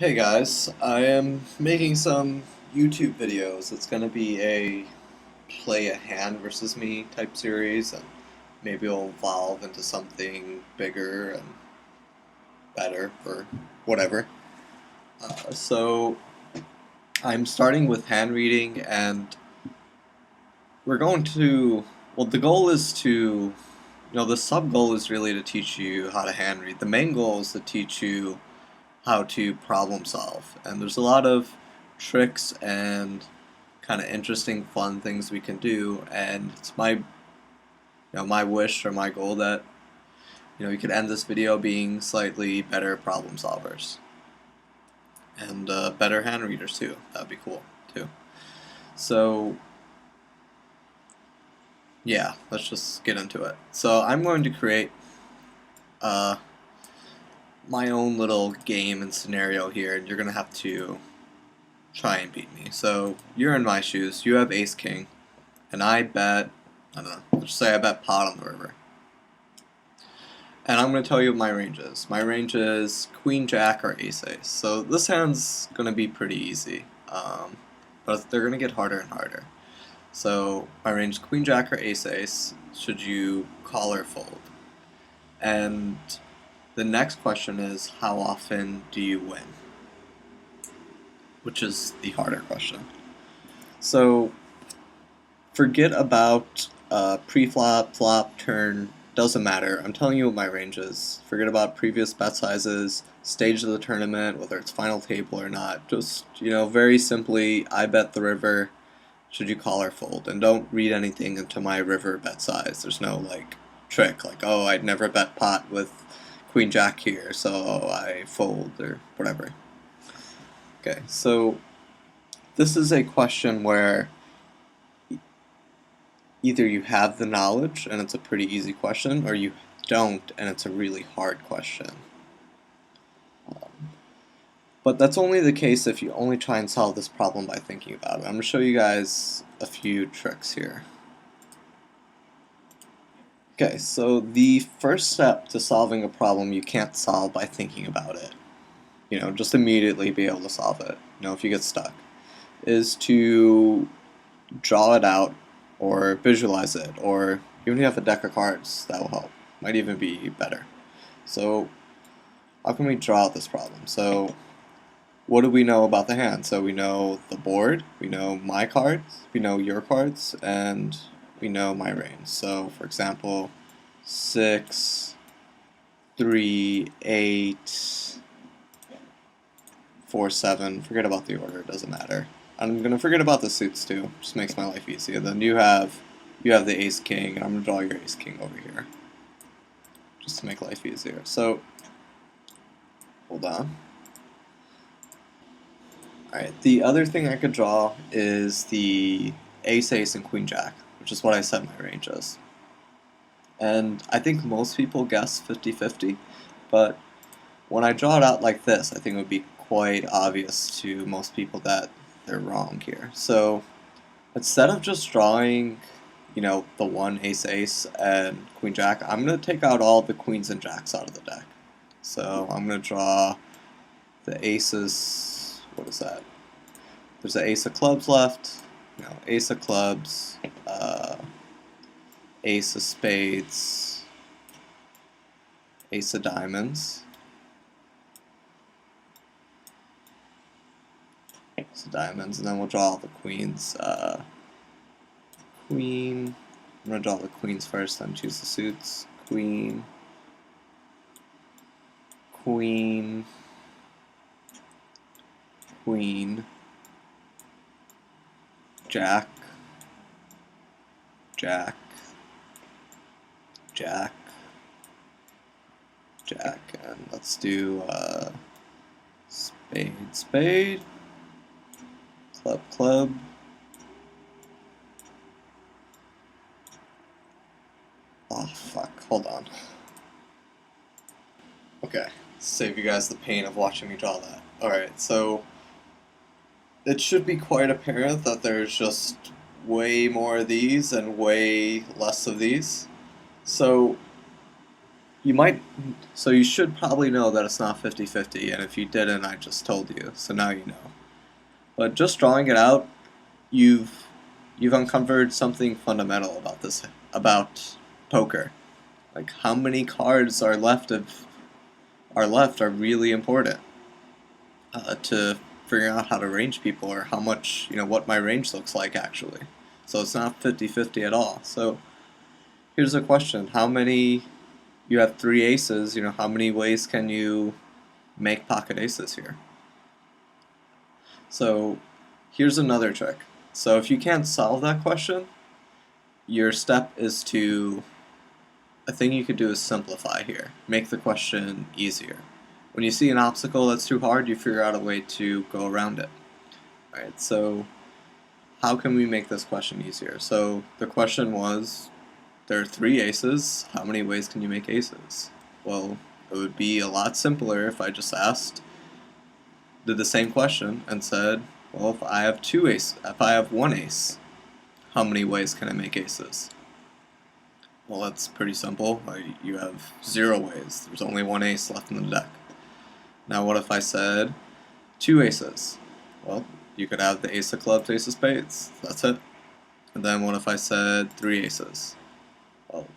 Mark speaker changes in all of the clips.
Speaker 1: Hey guys, I am making some YouTube videos. It's going to be a play a hand versus me type series, and maybe it'll evolve into something bigger and better or whatever. So I'm starting with hand reading, and we're going to, well, the goal is the sub goal is really to teach you how to hand read. The main goal is to teach you how to problem solve. And there's a lot of tricks and kind of interesting, fun things we can do. And it's my wish or my goal that we could end this video being slightly better problem solvers and better hand readers too. That'd be cool too. So yeah, let's just get into it. So I'm going to create uh, my own little game and scenario here, and you're gonna have to try and beat me. So you're in my shoes. You have ace king, and I bet, I don't know, let's say I bet pot on the river. And I'm going to tell you what my range is. My range is queen jack or ace ace. So this hand's going to be pretty easy, but they're going to get harder and harder. So my range is queen jack or ace ace. Should you call or fold? And the next question is, how often do you win? Which is the harder question. So forget about pre-flop, flop, turn, doesn't matter. I'm telling you what my range is. Forget about previous bet sizes, stage of the tournament, whether it's final table or not. Just, very simply, I bet the river, should you call or fold? And don't read anything into my river bet size. There's no, trick, oh, I'd never bet pot with queen jack here, so I fold, or whatever. Okay, so this is a question where either you have the knowledge and it's a pretty easy question, or you don't and it's a really hard question. But that's only the case if you only try and solve this problem by thinking about it. I'm going to show you guys a few tricks here. Okay, so the first step to solving a problem you can't solve by thinking about it, just immediately be able to solve it, if you get stuck, is to draw it out or visualize it, or even if you have a deck of cards, that will help. Might even be better. So how can we draw out this problem? So what do we know about the hand? So we know the board, we know my cards, we know your cards, and we know my range. So for example, 6, 3, 8, 4, 7, forget about the order, it doesn't matter. I'm gonna forget about the suits too, just makes my life easier. Then you have the ace king, and I'm gonna draw your ace king over here, just to make life easier. So hold on. Alright, the other thing I could draw is the ace ace and queen jack, which is what I said my range is. And I think most people guess 50-50, but when I draw it out like this, I think it would be quite obvious to most people that they're wrong here. So instead of just drawing, the one ace ace and queen jack, I'm going to take out all the queens and jacks out of the deck. So I'm going to draw the aces, what is that? There's an ace of clubs left, ace of clubs, ace of spades, ace of diamonds, and then we'll draw all the queens. Queen, I'm going to draw the queens first, then choose the suits. Queen, queen, queen, jack, jack, jack, jack, and let's do spade, spade, club, club, oh fuck, hold on. Okay, save you guys the pain of watching me draw that. Alright, so it should be quite apparent that there's just way more of these and way less of these. So so you should probably know that it's not 50-50, and if you didn't, I just told you, so now you know. But just drawing it out, you've you've uncovered something fundamental about about poker. Like how many cards are really important to figuring out how to range people or how much, what my range looks like actually. So it's not 50-50 at all. So here's a question. You have three aces, how many ways can you make pocket aces here? So here's another trick. So if you can't solve that question, your step is a thing you could do is simplify here. Make the question easier. When you see an obstacle that's too hard, you figure out a way to go around it. Alright, so how can we make this question easier? So the question was, there are three aces, how many ways can you make aces? Well, it would be a lot simpler if I just did the same question and said, well, if I have one ace, how many ways can I make aces? Well, that's pretty simple. You have 0 ways. There's only one ace left in the deck. Now what if I said two aces? Well, you could have the ace of clubs, ace of spades. That's it. And then what if I said three aces? Well,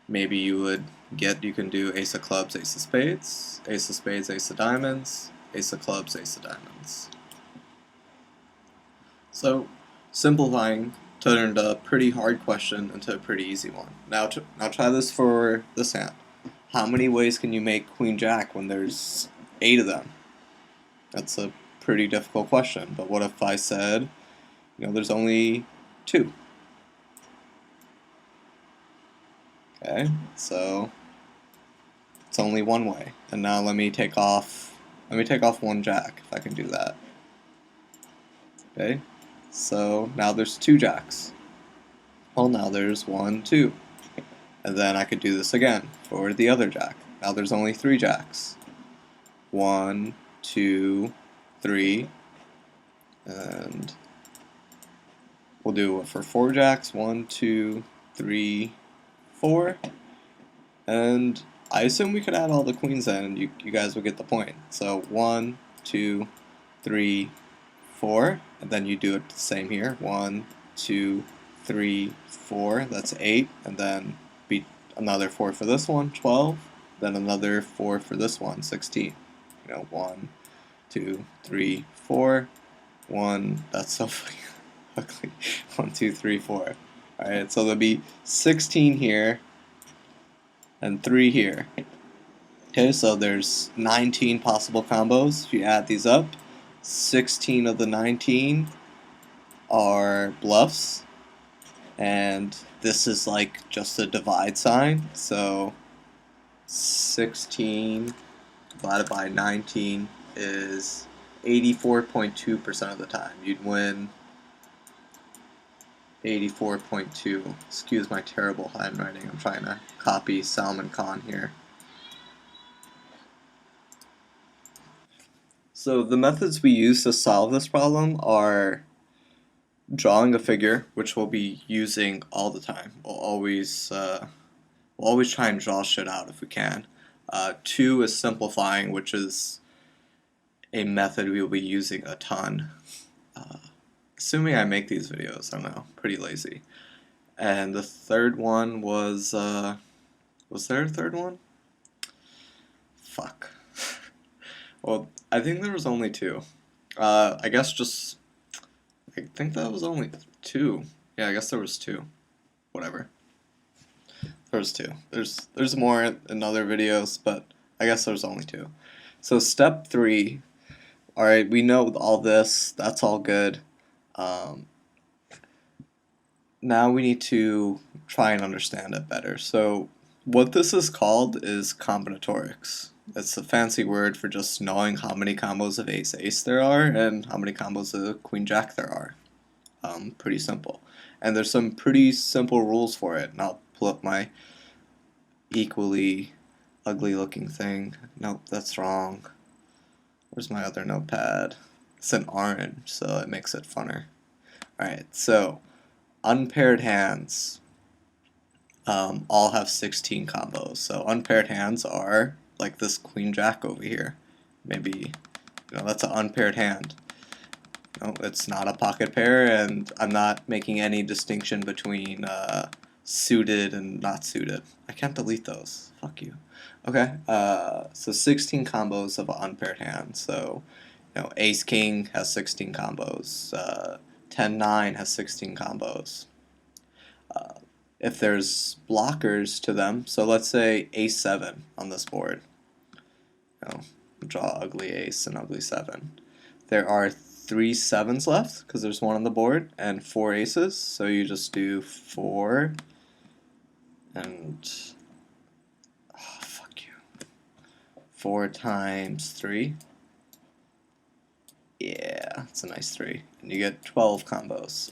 Speaker 1: maybe you can do ace of clubs, ace of spades, ace of diamonds, ace of clubs, ace of diamonds. So, simplifying turned a pretty hard question into a pretty easy one. Now try this for this hand. How many ways can you make queen jack when there's 8 of them? That's a pretty difficult question, but what if I said, there's only 2? Okay, so it's only one way. And now let me take off one jack if I can do that. Okay, so now there's 2 jacks. Well, now there's 1, 2. And then I could do this again for the other jack. Now there's only 3 jacks. 1, 2, 3, and we'll do it for 4 jacks. 1, 2, 3, 4. And I assume we could add all the queens in, and you guys will get the point. So 1, 2, 3, 4, and then you do it the same here. 1, 2, 3, 4. That's 8, and then another 4 for this one, 12. Then another 4 for this one, 16. 1, 2, 3, 4. 1. That's so ugly. 1, 2, 3, 4. All right, so there'll be 16 here and 3 here. Okay, so there's 19 possible combos. If you add these up, 16 of the 19 are bluffs, and this is like just a divide sign, so 16 divided by 19 is 84.2% of the time. You'd win 84.2. Excuse my terrible handwriting. I'm trying to copy Salman Khan here. So the methods we use to solve this problem are drawing a figure, which we'll be using all the time. We'll always try and draw shit out if we can. 2 is simplifying, which is a method we will be using a ton. Assuming I make these videos, I don't know, pretty lazy. And the third one was there a third one? Fuck. Well, I think there was only 2. I think that was only 2. Yeah, I guess there was 2. Whatever. There's 2. There's more in other videos, but I guess there's only 2. So step 3, alright, we know all this, that's all good. Now we need to try and understand it better. So what this is called is combinatorics. It's a fancy word for just knowing how many combos of ace-ace there are and how many combos of queen-jack there are. Pretty simple. And there's some pretty simple rules for it. And I'll pull up my equally ugly looking thing. Nope, that's wrong. Where's my other notepad? It's an orange, so it makes it funner. Alright, so unpaired hands. all have 16 combos. So unpaired hands are like this queen jack over here. Maybe, that's an unpaired hand. It's not a pocket pair, and I'm not making any distinction between suited and not suited. I can't delete those. Fuck you. Okay, so 16 combos of an unpaired hand. So, ace king has 16 combos. 10-9 has 16 combos. If there's blockers to them, so let's say ace 7 on this board. Draw ugly ace and ugly 7. There are 3 7s left because there's one on the board, and 4 aces. So you just do 4 and 4 times 3. Yeah, it's a nice 3, and you get 12 combos.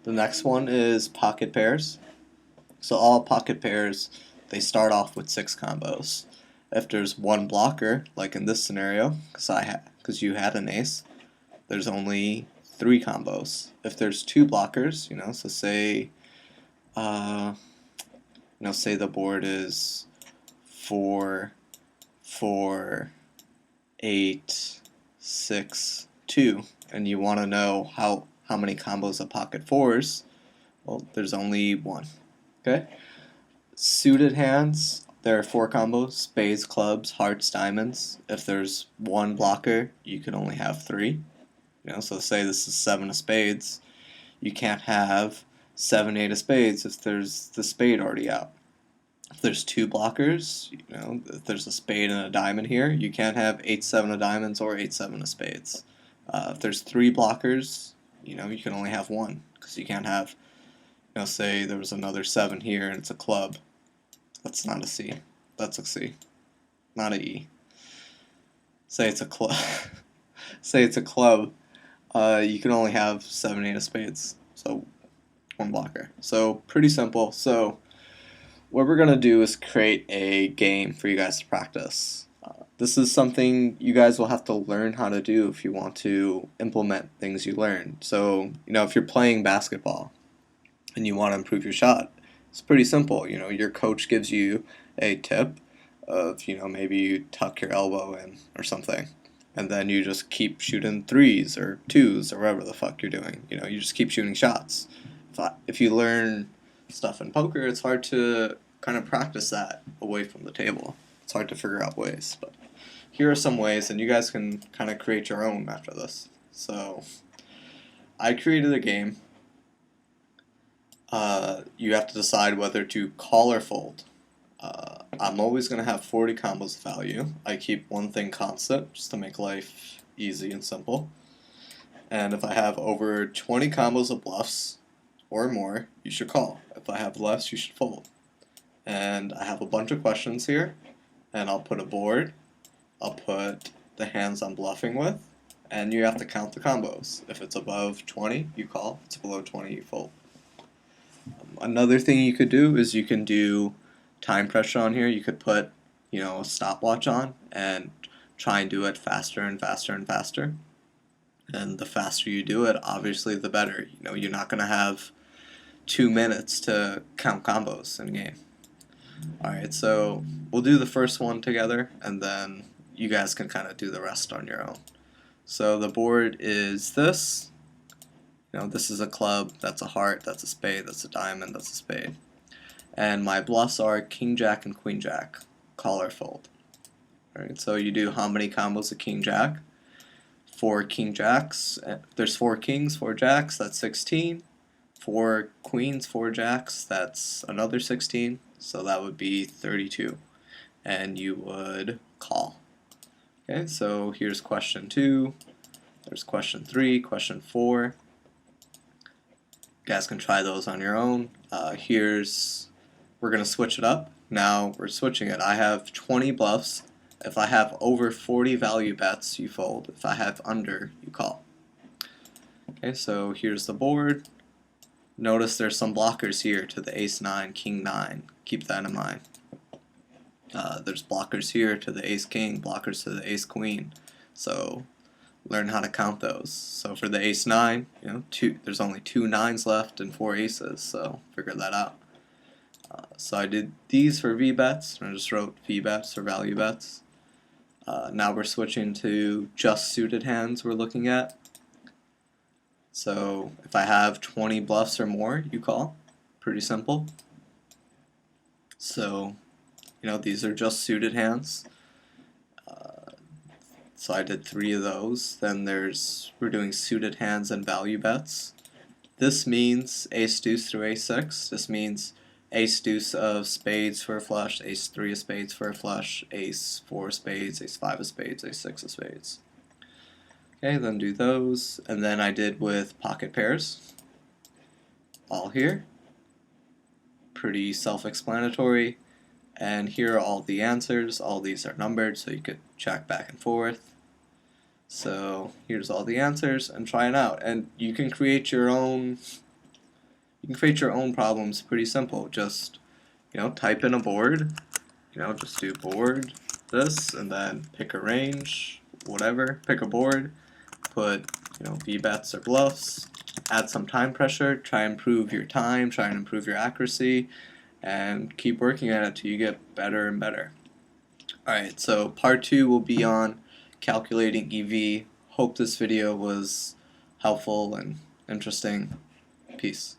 Speaker 1: The next one is pocket pairs. So all pocket pairs, they start off with 6 combos. If there's one blocker, like in this scenario, because you had an ace, there's only 3 combos. If there's 2 blockers, so say, say the board is 4, 4, 8, 6, 2, and you want to know how many combos of pocket fours. Well, there's only 1. Okay. Suited hands, there are 4 combos: spades, clubs, hearts, diamonds. If there's 1 blocker, you can only have 3. So say this is 7 of spades, you can't have 7, 8 of spades if there's the spade already out. If there's 2 blockers, if there's a spade and a diamond here, you can't have 8, 7 of diamonds or 8, 7 of spades. If there's 3 blockers, you can only have 1, because you can't have, say there was another 7 here and it's a club. That's not a C. That's a C. Not a E. Say it's a club. Say it's a club. You can only have 7, 8 of spades. So 1 blocker. So pretty simple. So what we're going to do is create a game for you guys to practice. This is something you guys will have to learn how to do if you want to implement things you learned. So, if you're playing basketball and you want to improve your shot, it's pretty simple. Your coach gives you a tip of, maybe you tuck your elbow in or something, and then you just keep shooting 3s or 2s or whatever the fuck you're doing. You just keep shooting shots. If you learn stuff in poker, it's hard to kind of practice that away from the table. It's hard to figure out ways, but here are some ways, and you guys can kind of create your own after this. So I created a game. You have to decide whether to call or fold. I'm always going to have 40 combos of value. I keep one thing constant just to make life easy and simple. And if I have over 20 combos of bluffs or more, you should call. If I have less, you should fold. And I have a bunch of questions here, and I'll put a board. I'll put the hands I'm bluffing with, and you have to count the combos. If it's above 20, you call. If it's below 20, you fold. Another thing you could do is you can do time pressure on here. You could put, a stopwatch on and try and do it faster and faster and faster. And the faster you do it, obviously, the better. You're not going to have 2 minutes to count combos in a game. Alright, so we'll do the first one together, and then you guys can kind of do the rest on your own. So the board is this. This is a club, that's a heart, that's a spade, that's a diamond, that's a spade. And my bluffs are king jack and queen jack, call or fold. Alright, so you do how many combos of king jack? 4 king jacks, there's 4 kings, 4 jacks, that's 16. 4 queens, 4 jacks, that's another 16, so that would be 32. And you would call. Okay, so here's question 2, there's question 3, question 4. You guys can try those on your own. We're going to switch it up. Now we're switching it. I have 20 bluffs. If I have over 40 value bets, you fold. If I have under, you call. Okay, so here's the board. Notice there's some blockers here to the ace 9, king 9. Keep that in mind. There's blockers here to the ace king, blockers to the ace queen. So learn how to count those. So for the ace 9, there's only 2 9s left and 4 aces, so figure that out. So I did these for VBETs, and I just wrote VBETs or value bets. Now we're switching to just suited hands we're looking at. So if I have 20 bluffs or more, you call. Pretty simple. So, these are just suited hands. So I did 3 of those. Then we're doing suited hands and value bets. This means ace deuce through ace 6. This means ace deuce of spades for a flush, ace 3 of spades for a flush, ace 4 of spades, ace 5 of spades, ace 6 of spades. Okay, then do those. And then I did with pocket pairs. All here. Pretty self-explanatory. And here are all the answers. All these are numbered, so you could check back and forth. So here's all the answers, and try it out. And you can create your own. You can create your own problems. Pretty simple. Just type in a board. Just do board this, and then pick a range, whatever. Pick a board. Put v-bets or bluffs. Add some time pressure. Try and improve your time. Try and improve your accuracy. And keep working at it till you get better and better. Alright, so part 2 will be on calculating EV. Hope this video was helpful and interesting. Peace.